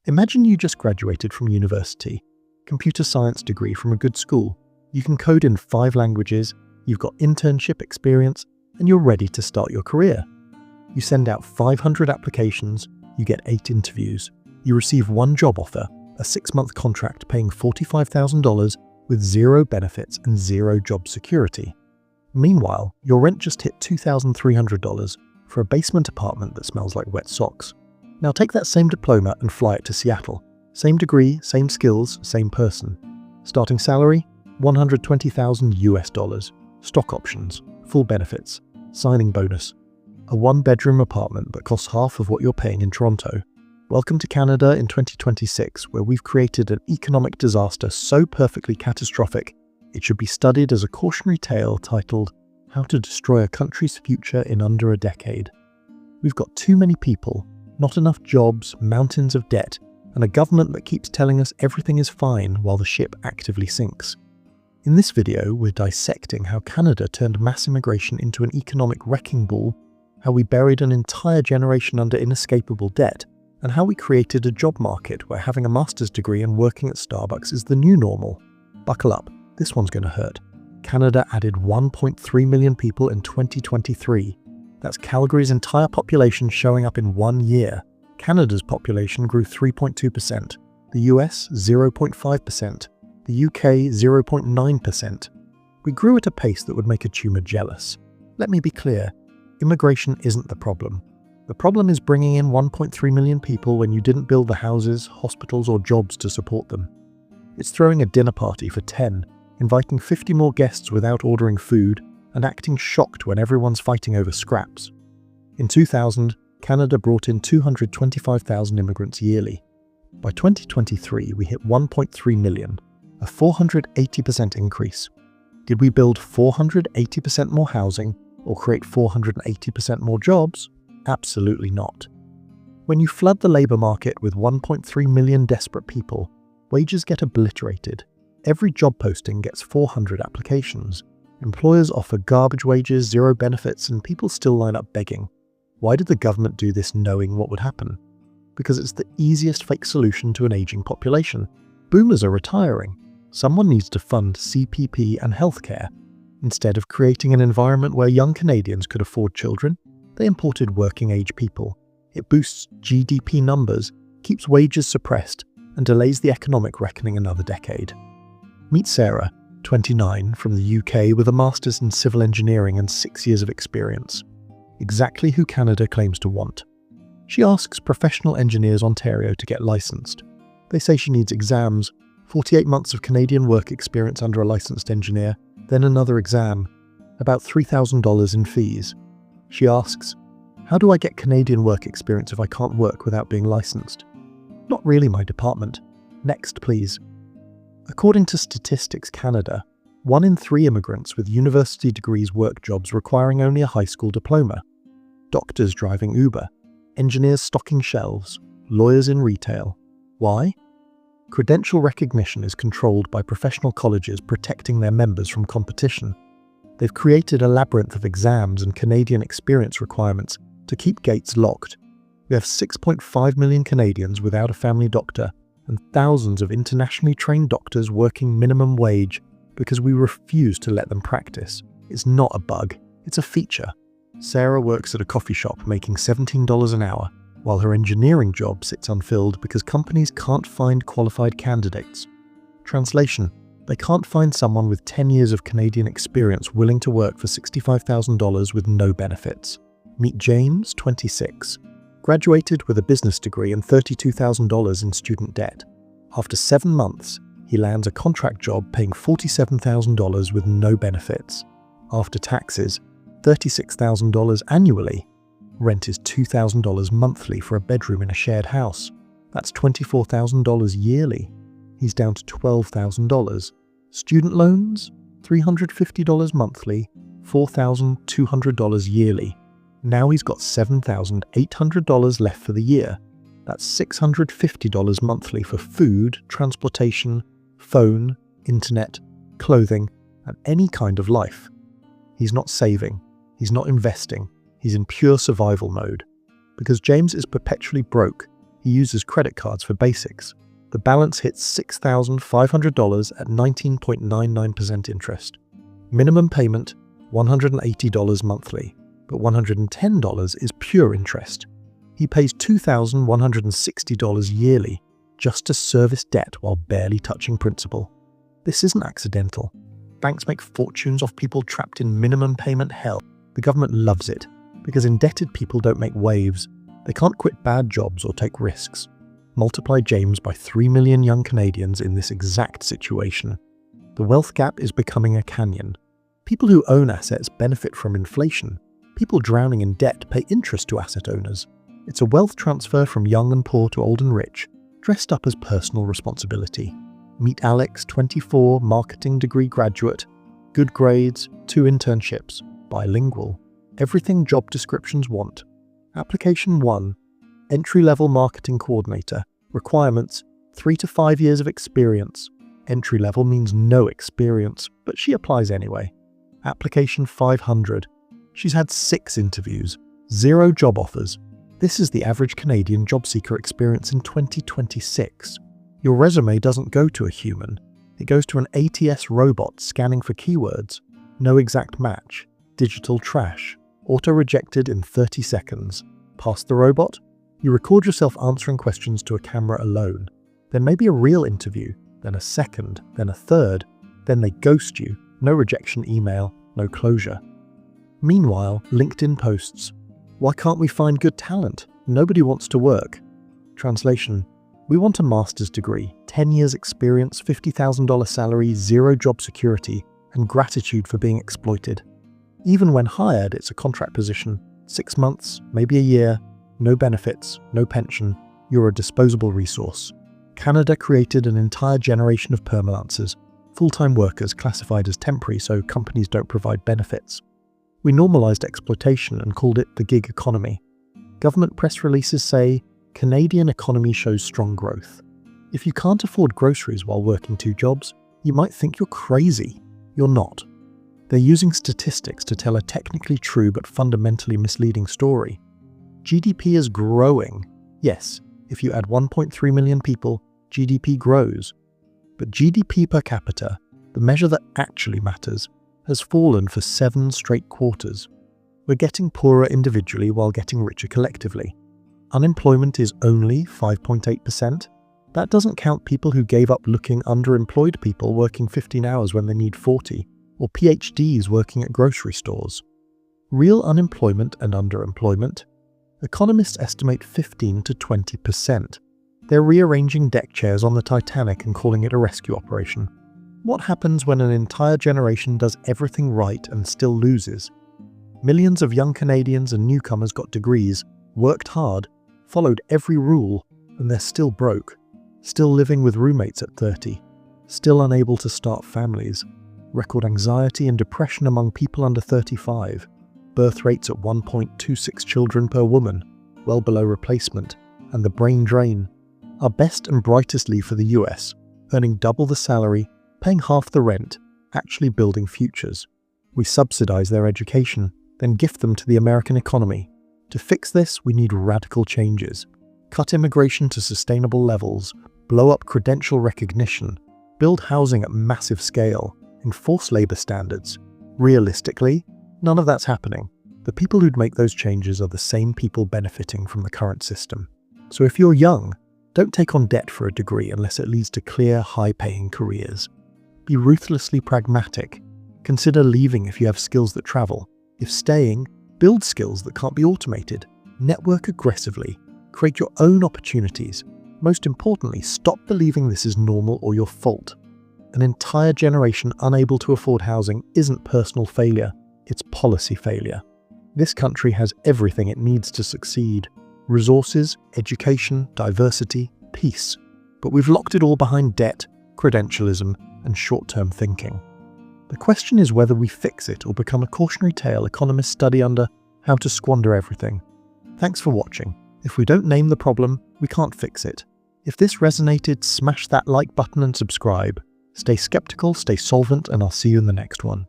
Imagine you just graduated from university, computer science degree from a good school. You can code in 5 languages, you've got internship experience, and you're ready to start your career. You send out 500 applications, you get 8 interviews. You receive 1 job offer, a 6-month contract paying $45,000 with 0 benefits and 0 job security. Meanwhile, your rent just hit $2,300 for a basement apartment that smells like wet socks. Now take that same diploma and fly it to Seattle. Same degree, same skills, same person. Starting salary, $120,000 US, stock options, full benefits, signing bonus, a 1-bedroom apartment that costs half of what you're paying in Toronto. Welcome to Canada in 2026, where we've created an economic disaster so perfectly catastrophic, it should be studied as a cautionary tale titled, How to Destroy a Country's Future in Under a Decade. We've got too many people, not enough jobs, mountains of debt, and a government that keeps telling us everything is fine while the ship actively sinks. In this video, we're dissecting how Canada turned mass immigration into an economic wrecking ball, how we buried an entire generation under inescapable debt, and how we created a job market where having a master's degree and working at Starbucks is the new normal. Buckle up, this one's going to hurt. Canada added 1.3 million people in 2023. That's Calgary's entire population showing up in 1 year. Canada's population grew 3.2%, the US 0.5%, the UK 0.9%. We grew at a pace that would make a tumor jealous. Let me be clear, immigration isn't the problem. The problem is bringing in 1.3 million people when you didn't build the houses, hospitals or jobs to support them. It's throwing a dinner party for 10, inviting 50 more guests without ordering food, and acting shocked when everyone's fighting over scraps. In 2000, Canada brought in 225,000 immigrants yearly. By 2023, we hit 1.3 million, a 480% increase. Did we build 480% more housing or create 480% more jobs? Absolutely not. When you flood the labour market with 1.3 million desperate people, wages get obliterated. Every job posting gets 400 applications. Employers offer garbage wages, 0 benefits, and people still line up begging. Why did the government do this knowing what would happen? Because it's the easiest fake solution to an aging population. Boomers are retiring. Someone needs to fund CPP and healthcare. Instead of creating an environment where young Canadians could afford children, they imported working-age people. It boosts GDP numbers, keeps wages suppressed, and delays the economic reckoning another decade. Meet Sarah, 29, from the UK with a master's in civil engineering and 6 years of experience. Exactly who Canada claims to want. She asks Professional Engineers Ontario to get licensed. They say she needs exams, 48 months of Canadian work experience under a licensed engineer, then another exam, about $3,000 in fees. She asks, how do I get Canadian work experience if I can't work without being licensed? Not really my department. Next, please. According to Statistics Canada, 1 in 3 immigrants with university degrees work jobs requiring only a high school diploma. Doctors driving Uber, engineers stocking shelves, lawyers in retail. Why? Credential recognition is controlled by professional colleges protecting their members from competition. They've created a labyrinth of exams and Canadian experience requirements to keep gates locked. We have 6.5 million Canadians without a family doctor and thousands of internationally trained doctors working minimum wage because we refuse to let them practice. It's not a bug, it's a feature. Sarah works at a coffee shop making $17 an hour, while her engineering job sits unfilled because companies can't find qualified candidates. Translation: they can't find someone with 10 years of Canadian experience willing to work for $65,000 with no benefits. Meet James, 26. Graduated with a business degree and $32,000 in student debt. After 7 months, he lands a contract job paying $47,000 with no benefits. After taxes, $36,000 annually. Rent is $2,000 monthly for a bedroom in a shared house. That's $24,000 yearly. He's down to $12,000. Student loans, $350 monthly, $4,200 yearly. Now he's got $7,800 left for the year. That's $650 monthly for food, transportation, phone, internet, clothing, and any kind of life. He's not saving. He's not investing. He's in pure survival mode. Because James is perpetually broke, He uses credit cards for basics. The balance hits $6,500 at 19.99% interest. Minimum payment, $180 monthly, but $110 is pure interest. He pays $2,160 yearly just to service debt while barely touching principal. This isn't accidental. Banks make fortunes off people trapped in minimum payment hell. The government loves it, because indebted people don't make waves. They can't quit bad jobs or take risks. Multiply James by 3 million young Canadians in this exact situation. The wealth gap is becoming a canyon. People who own assets benefit from inflation. People drowning in debt pay interest to asset owners. It's a wealth transfer from young and poor to old and rich, dressed up as personal responsibility. Meet Alex, 24, marketing degree graduate, good grades, 2 internships, bilingual, everything job descriptions want. Application 1, entry-level marketing coordinator. Requirements, 3 to 5 years of experience. Entry-level means no experience, but she applies anyway. Application 500. She's had 6 interviews, 0 job offers. This is the average Canadian job seeker experience in 2026. Your resume doesn't go to a human. It goes to an ATS robot scanning for keywords. No exact match. Digital trash. Auto-rejected in 30 seconds. Past the robot? You record yourself answering questions to a camera alone. Then maybe a real interview, then a second, then a third. Then they ghost you. No rejection email, no closure. Meanwhile, LinkedIn posts. Why can't we find good talent? Nobody wants to work. Translation. We want a master's degree, 10 years experience, $50,000 salary, 0 job security, and gratitude for being exploited. Even when hired, it's a contract position. 6 months, maybe a year, no benefits, no pension. You're a disposable resource. Canada created an entire generation of permalancers, full-time workers classified as temporary so companies don't provide benefits. We normalized exploitation and called it the gig economy. Government press releases say, Canadian economy shows strong growth. If you can't afford groceries while working 2 jobs, you might think you're crazy. You're not. They're using statistics to tell a technically true but fundamentally misleading story. GDP is growing. Yes, if you add 1.3 million people, GDP grows. But GDP per capita, the measure that actually matters, has fallen for 7 straight quarters. We're getting poorer individually while getting richer collectively. Unemployment is only 5.8%. That doesn't count people who gave up looking underemployed people working 15 hours when they need 40, or PhDs working at grocery stores. Real unemployment and underemployment. Economists estimate 15 to 20%. They're rearranging deck chairs on the Titanic and calling it a rescue operation. What happens when an entire generation does everything right and still loses? Millions of young Canadians and newcomers got degrees, worked hard, followed every rule, and they're still broke. Still living with roommates at 30. Still unable to start families. Record anxiety and depression among people under 35. Birth rates at 1.26 children per woman, well below replacement, and the brain drain. Our best and brightest leave for the US, earning double the salary, paying half the rent, actually building futures. We subsidize their education, then gift them to the American economy. To fix this, we need radical changes. Cut immigration to sustainable levels, blow up credential recognition, build housing at massive scale, enforce labor standards. Realistically, none of that's happening. The people who'd make those changes are the same people benefiting from the current system. So if you're young, don't take on debt for a degree unless it leads to clear, high-paying careers. Be ruthlessly pragmatic. Consider leaving if you have skills that travel. If staying, build skills that can't be automated. Network aggressively. Create your own opportunities. Most importantly, stop believing this is normal or your fault. An entire generation unable to afford housing isn't personal failure, it's policy failure. This country has everything it needs to succeed. Resources, education, diversity, peace. But we've locked it all behind debt, credentialism, and short-term thinking. The question is whether we fix it or become a cautionary tale economists study under how to squander everything. Thanks for watching. If we don't name the problem, we can't fix it. If this resonated, smash that like button and subscribe. Stay skeptical, stay solvent, and I'll see you in the next one.